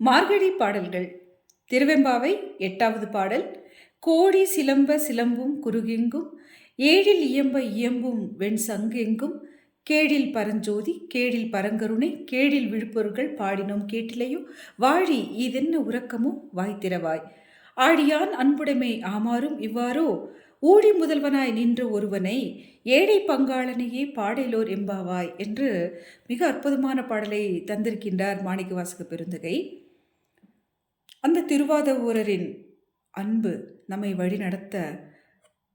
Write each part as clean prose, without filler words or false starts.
மார்கழி பாடல்கள். திருவெம்பாவை 8வது பாடல். கோடி சிலம்ப சிலம்பும் குருகெங்கும், ஏழில் இயம்ப இயம்பும் வெண் சங்கெங்கும், கேடில் பரஞ்சோதி கேடில் பரங்கருணை, கேடில் விழுப்பொருள்கள் பாடினோம் கேட்டிலையோ, வாழி இதென்ன உறக்கமோ வாய்த்திரவாய், ஆழியான் அன்புடைமை ஆமாறும் இவ்வாறோ, ஊழி முதல்வனாய் நின்ற ஒருவனை, ஏழை பங்காளனையே பாடலோர் எம்பாவாய் என்று மிக அற்புதமான பாடலை தந்திருக்கின்றார் மாணிக்கவாசக பெருந்தகை. அந்த திருவாத ஊரரின் அன்பு நம்மை வழிநடத்த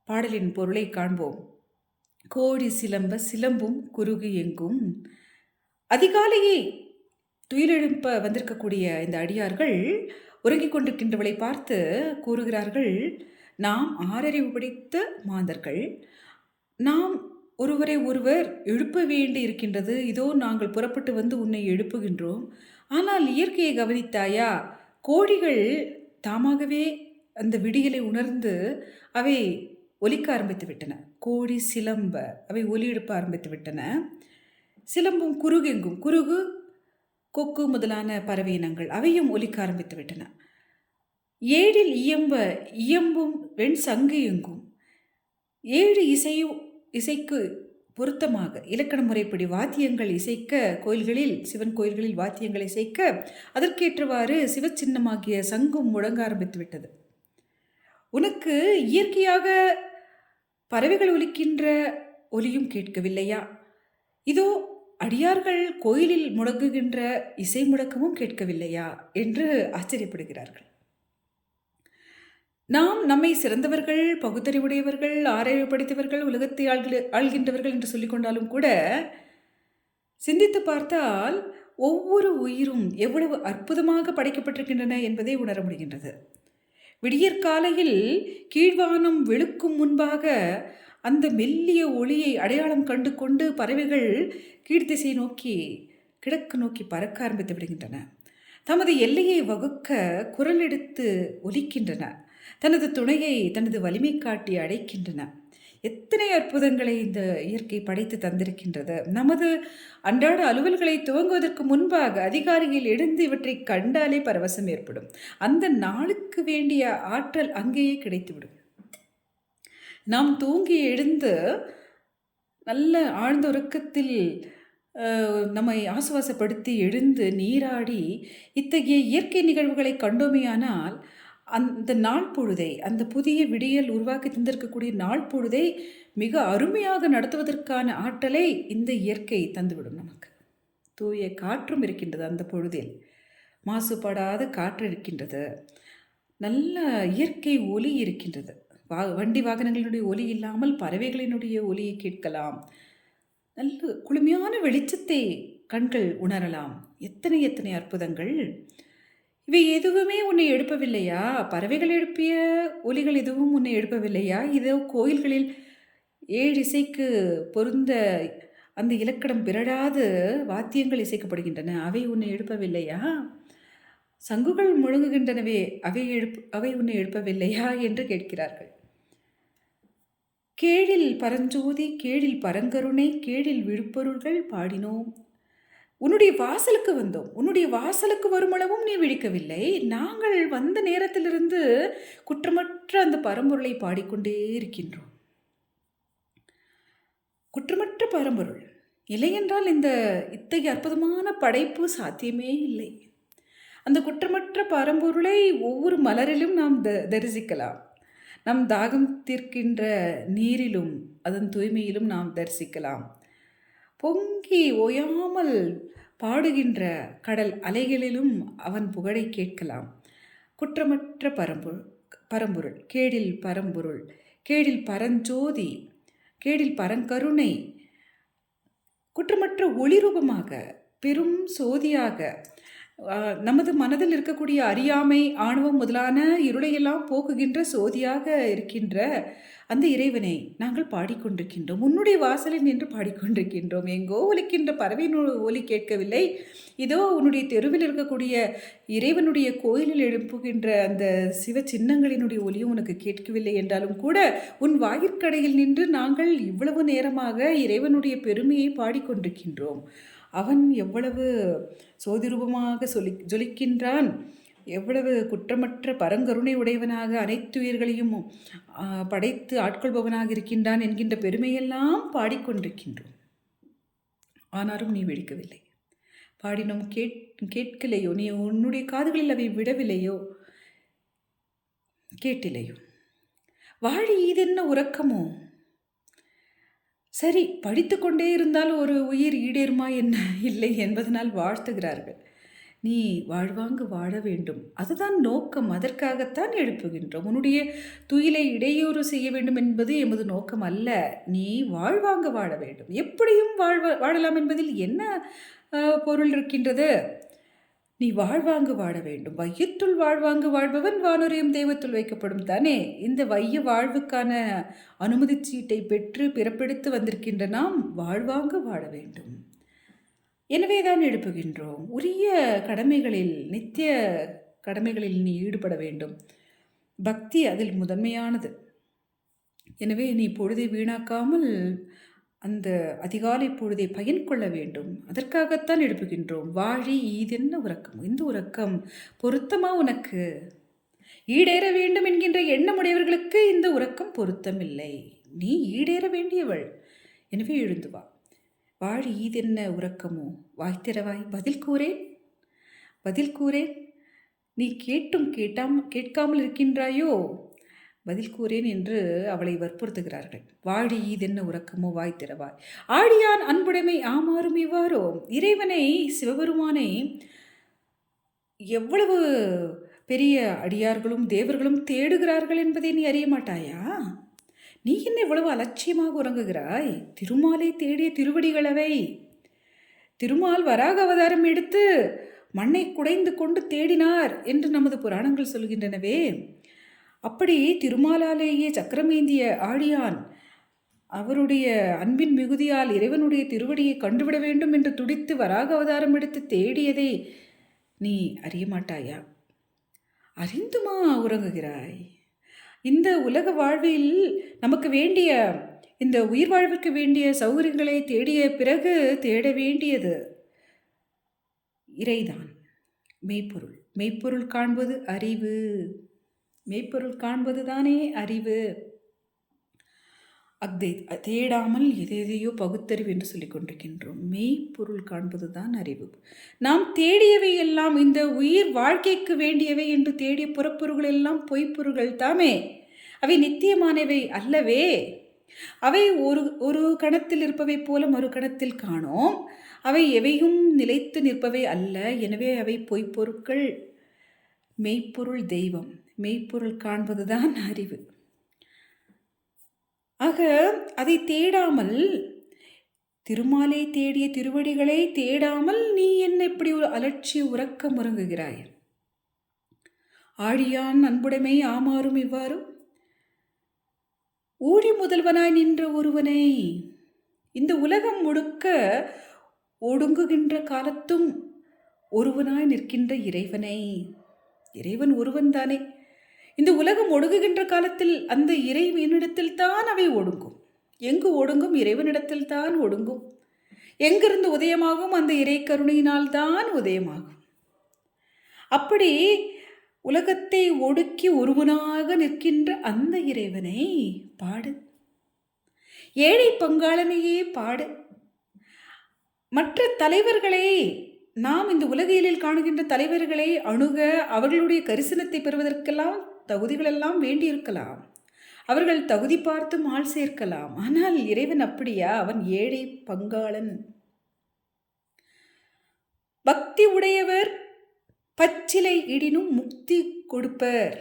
பாடலின் பொருளை காண்போம். கோடி சிலம்ப சிலம்பும் குருகு எங்கும். அதிகாலையை துயிலெழுப்ப வந்திருக்கக்கூடிய இந்த அடியார்கள் உறங்கிக் கொண்டிருக்கின்றவளை பார்த்து கூறுகிறார்கள், நாம் ஆறறிவு படித்த மாந்தர்கள், நாம் ஒருவரை ஒருவர் எழுப்ப வேண்டி இருக்கின்றது. இதோ நாங்கள் புறப்பட்டு வந்து உன்னை எழுப்புகின்றோம். ஆனால் இயற்கையை கவனித்தாயா? கோழிகள் தாமாகவே அந்த விடியலை உணர்ந்து அவை ஒலிக்க ஆரம்பித்து விட்டன. கோழி சிலம்ப அவை ஒலி எழுப்ப ஆரம்பித்து விட்டன. சிலம்பும் குருகெங்கும், குருகு கொக்கு முதலான பறவை இனங்கள் அவையும் ஒலிக்க ஆரம்பித்து விட்டன. ஏழில் இயம்ப இயம்பும் வெண் சங்கு எங்கும். 7 இசைக்கு பொருத்தமாக இலக்கண முறைப்படி வாத்தியங்கள் இசைக்க கோயில்களில், சிவன் கோயில்களில் வாத்தியங்கள் இசைக்க அதற்கேற்றவாறு சிவச்சின்னமாகிய சங்கும் முழங்க ஆரம்பித்து விட்டது. உனக்கு இயற்கையாக பறவைகள் ஒலிக்கின்ற ஒலியும் கேட்கவில்லையா? இதோ அடியார்கள் கோயிலில் முழங்குகின்ற இசை முழக்கமும் கேட்கவில்லையா என்று ஆச்சரியப்படுகிறார்கள். நாம் நம்மை சிறந்தவர்கள், பகுத்தறிவுடையவர்கள், ஆராய்வு படித்தவர்கள், உலகத்தை ஆள்கின்றவர்கள் என்று சொல்லிக்கொண்டாலும் கூட சிந்தித்து பார்த்தால் ஒவ்வொரு உயிரும் எவ்வளவு அற்புதமாக படைக்கப்பட்டிருக்கின்றன என்பதை உணர முடிகின்றது. விடியற்காலையில் கீழ்வானம் வெளுக்கும் முன்பாக அந்த மெல்லிய ஒளியை அடையாளம் கண்டு கொண்டு பறவைகள் கீழ்த்திசை நோக்கி, கிழக்கு நோக்கி பறக்க ஆரம்பித்து விடுகின்றன. தமது எல்லையை வகுக்க குரல் எடுத்து ஒலிக்கின்றன. தனது துணையை தனது வலிமை காட்டி அடைக்கின்றன. எத்தனை அற்புதங்களை இந்த இயற்கை படைத்து தந்திருக்கின்றது. நமது அன்றாட அலுவல்களை துவங்குவதற்கு முன்பாக அதிகாரிகள் எழுந்து இவற்றை கண்டாலே பரவசம் ஏற்படும். அந்த நாளுக்கு வேண்டிய ஆற்றல் அங்கேயே கிடைத்துவிடும். நாம் தூங்கி எழுந்து நல்ல ஆழ்ந்த உறக்கத்தில் நம்மை ஆசுவாசப்படுத்தி எழுந்து நீராடி இத்தகைய இயற்கை நிகழ்வுகளை கண்டோமேயானால் அந்த நாள் பொழுதை, அந்த புதிய விடியல் உருவாக்கி தந்திருக்கக்கூடிய நாள் பொழுதை மிக அருமையாக நடத்துவதற்கான ஆற்றலை இந்த இயற்கை தந்துவிடும். நமக்கு தூய காற்றும் இருக்கின்றது. அந்த பொழுதில் மாசுபடாத காற்று இருக்கின்றது. நல்ல இயற்கை ஒலி இருக்கின்றது. வண்டி வாகனங்களினுடைய ஒலி இல்லாமல் பறவைகளினுடைய ஒலியை கேட்கலாம். நல்ல குளுமையான வெளிச்சத்தை கண்கள் உணரலாம். எத்தனை எத்தனை அற்புதங்கள்! இவை எதுவுமே உன்னை எழுப்பவில்லையா? பறவைகள் எழுப்பிய ஒலிகள் எதுவும் உன்னை எழுப்பவில்லையா? இதோ கோயில்களில் 7 இசைக்கு பொருந்த அந்த இலக்கணம் பிறழாது வாத்தியங்கள் இசைக்கப்படுகின்றன. அவை உன்னை எழுப்பவில்லையா? சங்குகள் முழங்குகின்றனவே, அவை உன்னை எழுப்பவில்லையா என்று கேட்கிறார்கள். கேடில் பரஞ்சோதி கேடில் பரங்கருணை, கேடில் விழுப்பொருள்கள் பாடினோம். உன்னுடைய வாசலுக்கு வந்தோம். உன்னுடைய வாசலுக்கு வருமளவும் நீ விழிக்கவில்லை. நாங்கள் வந்த நேரத்திலிருந்து குற்றமற்ற அந்த பரம்பொருளை பாடிக்கொண்டே இருக்கின்றோம். குற்றமற்ற பரம்பொருள் இல்லை என்றால் இந்த இத்தகைய அற்புதமான படைப்பு சாத்தியமே இல்லை. அந்த குற்றமற்ற பரம்பொருளை ஒவ்வொரு மலரிலும் நாம் தரிசிக்கலாம். நம் தாகம் தீர்க்கின்ற நீரிலும் அதன் தூய்மையிலும் நாம் தரிசிக்கலாம். பொங்கி ஓயாமல் பாடுகின்ற கடல் அலைகளிலும் அவன் புகழை கேட்கலாம். குற்றமற்ற பரம்பொருள், கேடில் பரம்பொருள், கேடில் பரஞ்சோதி, கேடில் பரங்கருணை, குற்றமற்ற ஒளிரூபமாக பெரும் சோதியாக நமது மனதில் இருக்கக்கூடிய அறியாமை, ஆணவம் முதலான இருளையெல்லாம் போக்குகின்ற சோதியாக இருக்கின்ற அந்த இறைவனை நாங்கள் பாடிக்கொண்டிருக்கின்றோம். உன்னுடைய வாசலில் நின்று பாடிக்கொண்டிருக்கின்றோம். எங்கோ ஒலிக்கின்ற பறவையின் ஒலி கேட்கவில்லை. இதோ உன்னுடைய தெருவில் இருக்கக்கூடிய இறைவனுடைய கோயிலில் எழுப்புகின்ற அந்த சிவ சின்னங்களினுடைய ஒலியும் உனக்கு கேட்கவில்லை என்றாலும் கூட உன் வாயிற்கடையில் நின்று நாங்கள் இவ்வளவு நேரமாக இறைவனுடைய பெருமையை பாடிக்கொண்டிருக்கின்றோம். அவன் எவ்வளவு சோதிரூபமாக ஜொலிக்கின்றான், எவ்வளவு குற்றமற்ற பரங்கருணை உடையவனாக அனைத்து உயிர்களையும் படைத்து ஆட்கொள்பவனாக இருக்கின்றான் என்கின்ற பெருமையெல்லாம் பாடிக்கொண்டிருக்கின்றோம். ஆனாலும் நீ வெடிக்கவில்லை. பாடினோம் கேட்கலையோ, நீ உன்னுடைய காதுகளில் அவை விடவில்லையோ, கேட்டிலையோ. வாழி இதென்ன உறக்கமோ? சரி, படித்து கொண்டே இருந்தால் ஒரு உயிர் ஈடேறுமா என்ன? இல்லை என்பதனால் வாழ்த்துகிறார்கள். நீ வாழ்வாங்கு வாழ வேண்டும், அதுதான் நோக்கம். அதற்காகத்தான் எழுப்புகின்றோம். உன்னுடைய துயிலை இடையூறு செய்ய வேண்டும் என்பது எமது நோக்கம் அல்ல. நீ வாழ்வாங்கு வாழ வேண்டும். எப்படியும் வாழலாம் என்பதில் என்ன பொருள் இருக்கின்றது? நீ வாழ்வாங்கு வாழ வேண்டும். வையத்துள் வாழ்வாங்கு வாழ்பவன் வானுரையும் தெய்வத்துள் வைக்கப்படும் தானே. இந்த வைய வாழ்வுக்கான அனுமதி சீட்டை பெற்று பிறப்பெடுத்து வந்திருக்கின்ற நாம் வாழ்வாங்கு வாழ வேண்டும். எனவேதான் எழுப்புகின்றோம். உரிய கடமைகளில், நித்திய கடமைகளில் நீ ஈடுபட வேண்டும். பக்தி அதில் முதன்மையானது. எனவே நீ பொழுதை வீணாக்காமல் அந்த அதிகாலை பொழுதை பயன் கொள்ள வேண்டும். அதற்காகத்தான் எழுப்புகின்றோம். வாழி ஈதென்ன உறக்கம்? இந்த உறக்கம் பொருத்தமா உனக்கு? ஈடேற வேண்டும் என்கின்ற எண்ணமுடையவர்களுக்கு இந்த உறக்கம் பொருத்தமில்லை. நீ ஈடேற வேண்டியவள். எனவே எழுந்து வா. வாழி ஈதென்ன உறக்கமோ? வாய்த்திரவாய், பதில் கூறேன், பதில் கூறேன். நீ கேட்காமல் இருக்கின்றாயோ? பதில் கூறேன் என்று அவளை வற்புறுத்துகிறார்கள். வாழி ஈதென்ன உறக்கமோ? வாய்த்திரவாய். ஆழியான் அன்புடைமை ஆமாறும் இவ்வாறோ? இறைவனை, சிவபெருமானை எவ்வளவு பெரிய அடியார்களும் தேவர்களும் தேடுகிறார்கள் என்பதை நீ அறிய மாட்டாயா? நீ என்ன இவ்வளவு அலட்சியமாக உறங்குகிறாய்? திருமாலை தேடிய திருவடிகளவை. திருமால் வராக அவதாரம் எடுத்து மண்ணை குடைந்து கொண்டு தேடினார் என்று நமது புராணங்கள் சொல்கின்றனவே. அப்படி திருமாலாலேயே சக்கரமேந்திய ஆழியான் அவருடைய அன்பின் மிகுதியால் இறைவனுடைய திருவடியை கண்டுவிட வேண்டும் என்று துடித்து வராக அவதாரம் எடுத்து தேடியதை நீ அறிய மாட்டாயா? அறிந்துமா உறங்குகிறாய்? இந்த உலக வாழ்வில் நமக்கு வேண்டிய, இந்த உயிர் வாழ்வுக்கு வேண்டிய சௌகரியங்களை தேடிய பிறகு தேட வேண்டியது இறைதான், மெய்ப்பொருள். மெய்ப்பொருள் காண்பது அறிவு. மெய்ப்பொருள் காண்பது தானே அறிவு. அதை தேடாமல் எதையோ பகுத்தறிவு என்று சொல்லிக் கொண்டிருக்கின்றோம். மெய்ப்பொருள் காண்பது தான் அறிவு. நாம் தேடியவை எல்லாம், இந்த உயிர் வாழ்க்கைக்கு வேண்டியவை என்று தேடிய புறப்பொருள்கள் எல்லாம் பொய்ப்பொருள்கள் தாமே. அவை நித்தியமானவை அல்லவே. அவை ஒரு கணத்தில் இருப்பவை போல மறு கணத்தில் காணோம். அவை எவையும் நிலைத்து நிற்பவை அல்ல. எனவே அவை பொய்ப்பொருட்கள். மெய்ப்பொருள் தெய்வம். மெய்ப்பொருள் காண்பதுதான் அறிவு. ஆக அதை தேடாமல், திருமாலை தேடிய திருவடிகளை தேடாமல் நீ என்ன இப்படி ஒரு அலட்சிய உறக்கம் உறங்குகிறாய்? ஆழியான் அன்புடைமை ஆமாறும் இவ்வாறு? ஊழி முதல்வனாய் நின்ற ஒருவனை, இந்த உலகம் முழுக்க ஒடுங்குகின்ற காலத்தும் ஒருவனாய் நிற்கின்ற இறைவனை. இறைவன் ஒருவன் தானே. இந்த உலகம் ஒடுங்குகின்ற காலத்தில் அந்த இறைவனிடத்தில் தான் அவை ஒடுங்கும். எங்கு ஒடுங்கும்? இறைவனிடத்தில் தான் ஒடுங்கும். எங்கிருந்து உதயமாகும்? அந்த இறை கருணையினால் தான் உதயமாகும். அப்படி உலகத்தை ஒடுக்கி ஒருவனாக நிற்கின்ற அந்த இறைவனை பாடு. ஏழை பங்காளனையே பாடு. மற்ற தலைவர்களை, நாம் இந்த உலகியலில் காணுகின்ற தலைவர்களை அணுக, அவர்களுடைய கரிசனத்தை பெறுவதற்கெல்லாம் தகுதிகளெல்லாம் வேண்டியிருக்கலாம். அவர்கள் தகுதி பார்த்தும் ஆள் சேர்க்கலாம். ஆனால் இறைவன் அப்படியா? அவன் ஏழை பங்காளன். பக்தி உடையவர் பச்சிலை இடினும் முக்தி கொடுப்பர்.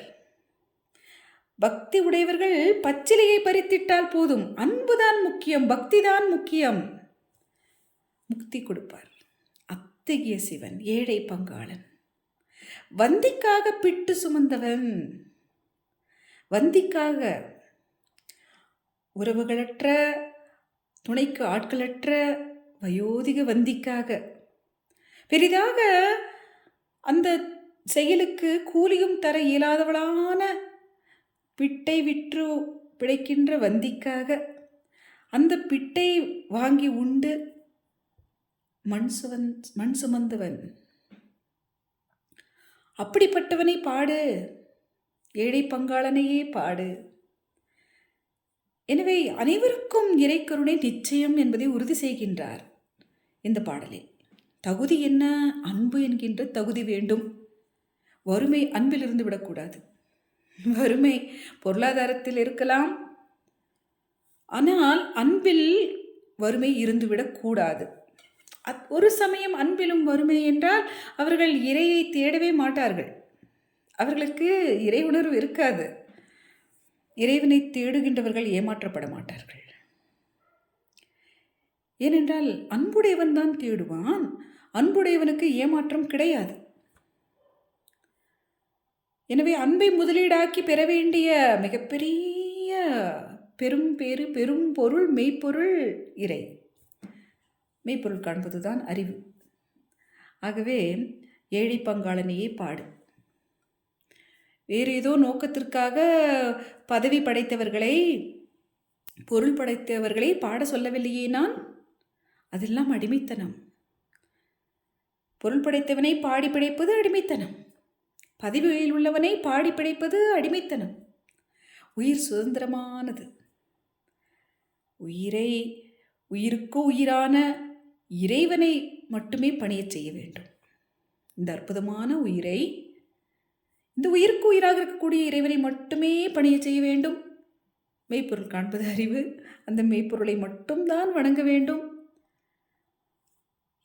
பக்தி உடையவர்கள் பச்சிலையை பறித்திட்டால் போதும். அன்புதான் முக்கியம், பக்தி தான் முக்கியம். முக்தி கொடுப்பார். அத்தகைய சிவன் ஏழை பங்காளன். வந்திக்காக பிட்டு சுமந்தவன். வந்திக்காக, உறவுகளற்ற, துணைக்கு ஆட்களற்ற வயோதிக வந்திக்காக, பெரிதாக அந்த செயலுக்கு கூலியும் தர இயலாதவளான பிட்டை விற்று பிழைக்கின்ற வந்திக்காக, அந்த பிட்டை வாங்கி உண்டு மண் சுமந்தவன். அப்படிப்பட்டவனை பாடு, ஏழை பங்காளனையே பாடு. எனவே அனைவருக்கும் இறைக்கருணை நிச்சயம் என்பதை உறுதி செய்கின்றார் இந்த பாடலில். தகுதி என்ன? அன்பு என்கின்ற தகுதி வேண்டும். வறுமை அன்பிலிருந்து விடக்கூடாது. வறுமை பொருளாதாரத்தில் இருக்கலாம், ஆனால் அன்பில் வறுமை இருந்துவிடக்கூடாது. ஒரு சமயம் அன்பிலும் வறுமை என்றால் அவர்கள் இறையை தேடவே மாட்டார்கள். அவர்களுக்கு இறை உணர்வு இருக்காது. இறைவனை தேடுகின்றவர்கள் ஏமாற்றப்பட மாட்டார்கள். ஏனென்றால் அன்புடையவன் தான் தேடுவான். அன்புடையவனுக்கு ஏமாற்றம் கிடையாது. எனவே அன்பை முதலீடாக்கி பெற வேண்டிய மிகப்பெரிய பெரும் பேறு, பெரும் பொருள், மெய்ப்பொருள் இறை. மெய்ப்பொருள் காண்பதுதான் அறிவு. ஆகவே ஏழை பங்காளனையே பாடு. வேறு ஏதோ நோக்கத்திற்காக பதவி படைத்தவர்களை, பொருள் படைத்தவர்களை பாட சொல்லவில்லையே நான். அதெல்லாம் அடிமைத்தனம். பொருள் படைத்தவனை பாடி பிழைப்பது அடிமைத்தனம். பதவியில் உள்ளவனை பாடி பிழைப்பது அடிமைத்தனம். உயிர் சுதந்திரமானது. உயிருக்கு உயிரான இறைவனை மட்டுமே பணியச் செய்ய வேண்டும். இந்த அற்புதமான உயிரை, இந்த உயிருக்கு உயிராக இருக்கக்கூடிய இறைவனை மட்டுமே பணியச் செய்ய வேண்டும். மெய்ப்பொருள் காண்பது அறிவு. அந்த மெய்ப்பொருளை மட்டும்தான் வணங்க வேண்டும்.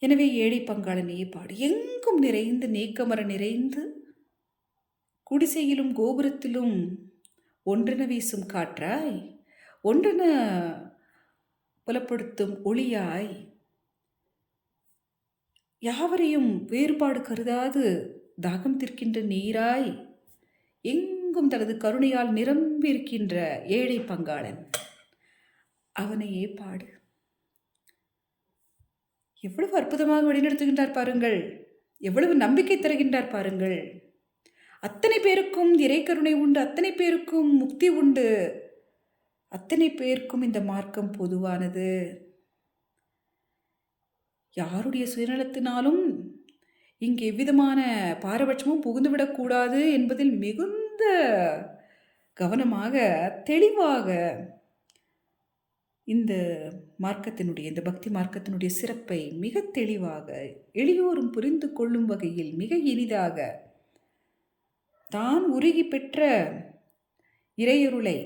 எனவே ஏழை பங்காளனையே பாடு. எங்கும் நிறைந்து, நீக்கமர நிறைந்து, குடிசையிலும் கோபுரத்திலும் ஒன்றென வீசும் காற்றாய், ஒன்றென புலப்படுத்தும் ஒளியாய், யாவரையும் வேறுபாடு கருதாது தாகம் தீர்க்கின்ற நீராய், எங்கும் தனது கருணையால் நிரம்பியிருக்கின்ற ஏழை பங்காளன், அவனையே பாடு. எவ்வளவு அற்புதமாக வழிநடத்துகின்றார் பாருங்கள். எவ்வளவு நம்பிக்கை தருகின்றார் பாருங்கள். அத்தனை பேருக்கும் இறைக்கருணை உண்டு, அத்தனை பேருக்கும் முக்தி உண்டு, அத்தனை பேருக்கும் இந்த மார்க்கம் பொதுவானது. யாருடைய சுயநலத்தினாலும் இங்கு எவ்விதமான பாரபட்சமும் புகுந்துவிடக்கூடாது என்பதில் மிகுந்த கவனமாக, தெளிவாக இந்த மார்க்கத்தினுடைய, இந்த பக்தி மார்க்கத்தினுடைய சிறப்பை மிக தெளிவாக எளியோரும் புரிந்து கொள்ளும் வகையில் மிக இனிதாக தான் உருகி பெற்ற இறையருளை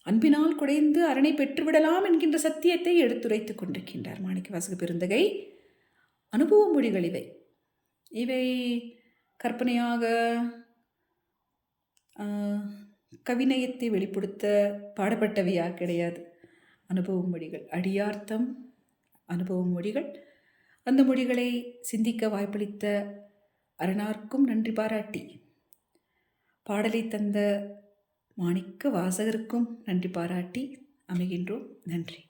அன்பினால் குடைந்து அரணை பெற்றுவிடலாம் என்கின்ற சத்தியத்தை எடுத்துரைத்துக் கொண்டிருக்கின்றார் மாணிக்கவாசக பெருந்தகை. அனுபவ மொழிகள் இவை. இவை கற்பனையாக கவிநயத்தை வெளிப்படுத்த பாடப்பட்டவையா கிடையாது. அனுபவ மொழிகள், அடியார்த்தம் அனுபவ மொழிகள். அந்த மொழிகளை சிந்திக்க வாய்ப்பளித்த அரணார்க்கும் நன்றி பாராட்டி, பாடலை தந்த மாணிக்க வாசகருக்கும் நன்றி பாராட்டி அமைகின்றோம். நன்றி.